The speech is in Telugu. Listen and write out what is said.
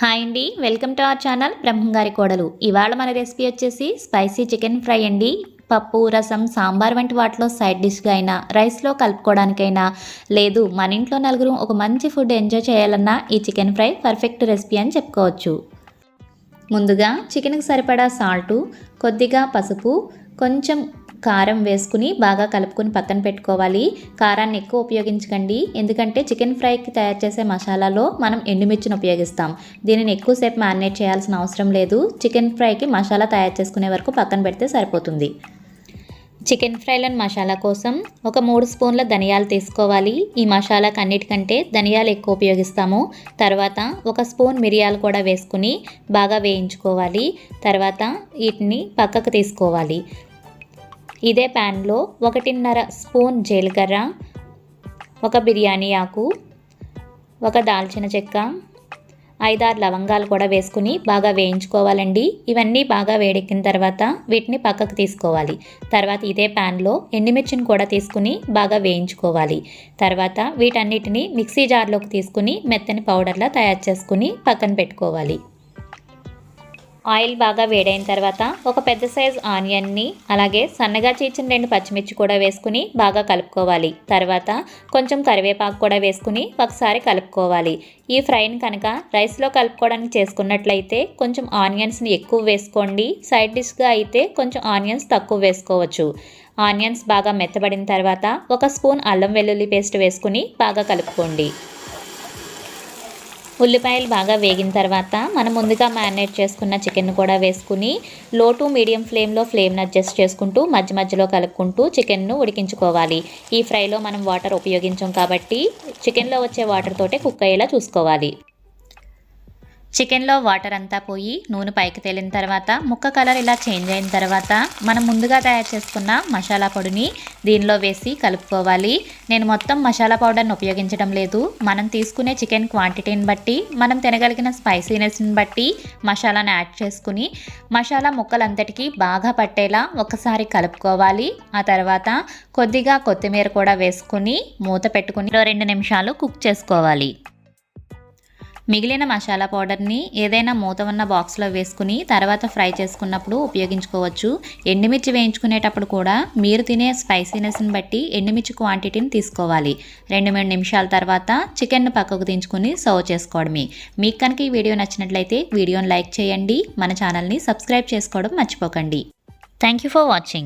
హాయ్ అండి, వెల్కమ్ టు అవర్ ఛానల్ బ్రహ్మంగారి కోడలు. ఇవాళ మన రెసిపీ వచ్చేసి స్పైసీ చికెన్ ఫ్రై అండి. పప్పు, రసం, సాంబార్ వంటి వాటిలో సైడ్ డిష్గా అయినా, రైస్లో కలుపుకోవడానికైనా, లేదు మన ఇంట్లో నలుగురు ఒక మంచి ఫుడ్ ఎంజాయ్ చేయాలన్నా ఈ చికెన్ ఫ్రై పర్ఫెక్ట్ రెసిపీ అని చెప్పుకోవచ్చు. ముందుగా చికెన్కి సరిపడా సాల్టు, కొద్దిగా పసుపు, కొంచెం కారం వేసుకుని బాగా కలుపుకొని పక్కన పెట్టుకోవాలి. కారాన్ని ఎక్కువ ఉపయోగించకండి, ఎందుకంటే చికెన్ ఫ్రైకి తయారు చేసే మసాలాలో మనం ఎండుమిర్చిని ఉపయోగిస్తాం. దీనిని ఎక్కువసేపు మ్యారినేట్ చేయాల్సిన అవసరం లేదు. చికెన్ ఫ్రైకి మసాలా తయారు చేసుకునే వరకు పక్కన పెడితే సరిపోతుంది. చికెన్ ఫ్రైలోని మసాలా కోసం ఒక 3 స్పూన్ల ధనియాలు తీసుకోవాలి. ఈ మసాలాకు అన్నిటికంటే ధనియాలు ఎక్కువ ఉపయోగిస్తాము. తర్వాత 1 స్పూన్ మిరియాలు కూడా వేసుకుని బాగా వేయించుకోవాలి. తర్వాత వీటిని పక్కకు తీసుకోవాలి. ఇదే ప్యాన్లో 1.5 స్పూన్ జీలకర్ర, 1 బిర్యానీ ఆకు, 1 దాల్చిన చెక్క, 5-6 లవంగాలు కూడా వేసుకుని బాగా వేయించుకోవాలండి. ఇవన్నీ బాగా వేడెక్కిన తర్వాత వీటిని పక్కకు తీసుకోవాలి. తర్వాత ఇదే ప్యాన్లో ఎండుమిర్చిని కూడా తీసుకుని బాగా వేయించుకోవాలి. తర్వాత వీటన్నిటిని మిక్సీ జార్లోకి తీసుకుని మెత్తని పౌడర్లా తయారు చేసుకుని పక్కన పెట్టుకోవాలి. ఆయిల్ బాగా వేడైన తర్వాత ఒక పెద్ద సైజ్ ఆనియన్ని, అలాగే సన్నగా చీల్చిన 2 పచ్చిమిర్చి కూడా వేసుకుని బాగా కలుపుకోవాలి. తర్వాత కొంచెం కరివేపాకు కూడా వేసుకుని ఒకసారి కలుపుకోవాలి. ఈ ఫ్రైని కనుక రైస్లో కలుపుకోవడానికి చేసుకున్నట్లయితే కొంచెం ఆనియన్స్ని ఎక్కువ వేసుకోండి. సైడ్ డిష్గా అయితే కొంచెం ఆనియన్స్ తక్కువ వేసుకోవచ్చు. ఆనియన్స్ బాగా మెత్తబడిన తర్వాత 1 స్పూన్ అల్లం వెల్లుల్లి పేస్ట్ వేసుకుని బాగా కలుపుకోండి. ఉల్లిపాయలు బాగా వేగిన తర్వాత మనం ముందుగా మ్యారినేట్ చేసుకున్న చికెన్ కూడా వేసుకుని లో టు మీడియం ఫ్లేమ్లో ఫ్లేమ్ని అడ్జస్ట్ చేసుకుంటూ మధ్య మధ్యలో కలుపుకుంటూ చికెన్ను ఉడికించుకోవాలి. ఈ ఫ్రైలో మనం వాటర్ ఉపయోగించాం కాబట్టి చికెన్లో వచ్చే వాటర్ తోటే కుక్ అయ్యేలా చూసుకోవాలి. చికెన్లో వాటర్ అంతా పోయి నూనె పైకి తేలిన తర్వాత ముక్క కలర్ ఇలా చేంజ్ అయిన తర్వాత మనం ముందుగా తయారు చేసుకున్న మసాలా పొడిని దీనిలో వేసి కలుపుకోవాలి. నేను మొత్తం మసాలా పౌడర్ని ఉపయోగించడం లేదు. మనం తీసుకునే చికెన్ క్వాంటిటీని బట్టి, మనం తినగలిగిన స్పైసీనెస్ని బట్టి మసాలాను యాడ్ చేసుకుని మసాలా ముక్కలంతటికీ బాగా పట్టేలా ఒకసారి కలుపుకోవాలి. ఆ తర్వాత కొద్దిగా కొత్తిమీర కూడా వేసుకుని మూత పెట్టుకుని 2 నిమిషాలు కుక్ చేసుకోవాలి. మిగిలిన మసాలా పౌడర్ని ఏదైనా మూత ఉన్న బాక్స్లో వేసుకుని తర్వాత ఫ్రై చేసుకున్నప్పుడు ఉపయోగించుకోవచ్చు. ఎండుమిర్చి వేయించుకునేటప్పుడు కూడా మీరు తినే స్పైసీనెస్ని బట్టి ఎండుమిర్చి క్వాంటిటీని తీసుకోవాలి. 2-3 నిమిషాల తర్వాత చికెన్ను పక్కకు దించుకుని సర్వ్ చేసుకోవడమే. మీకు కనుక ఈ వీడియో నచ్చినట్లయితే వీడియోని లైక్ చేయండి. మన ఛానల్ని సబ్స్క్రైబ్ చేసుకోవడం మర్చిపోకండి. Thank you for watching.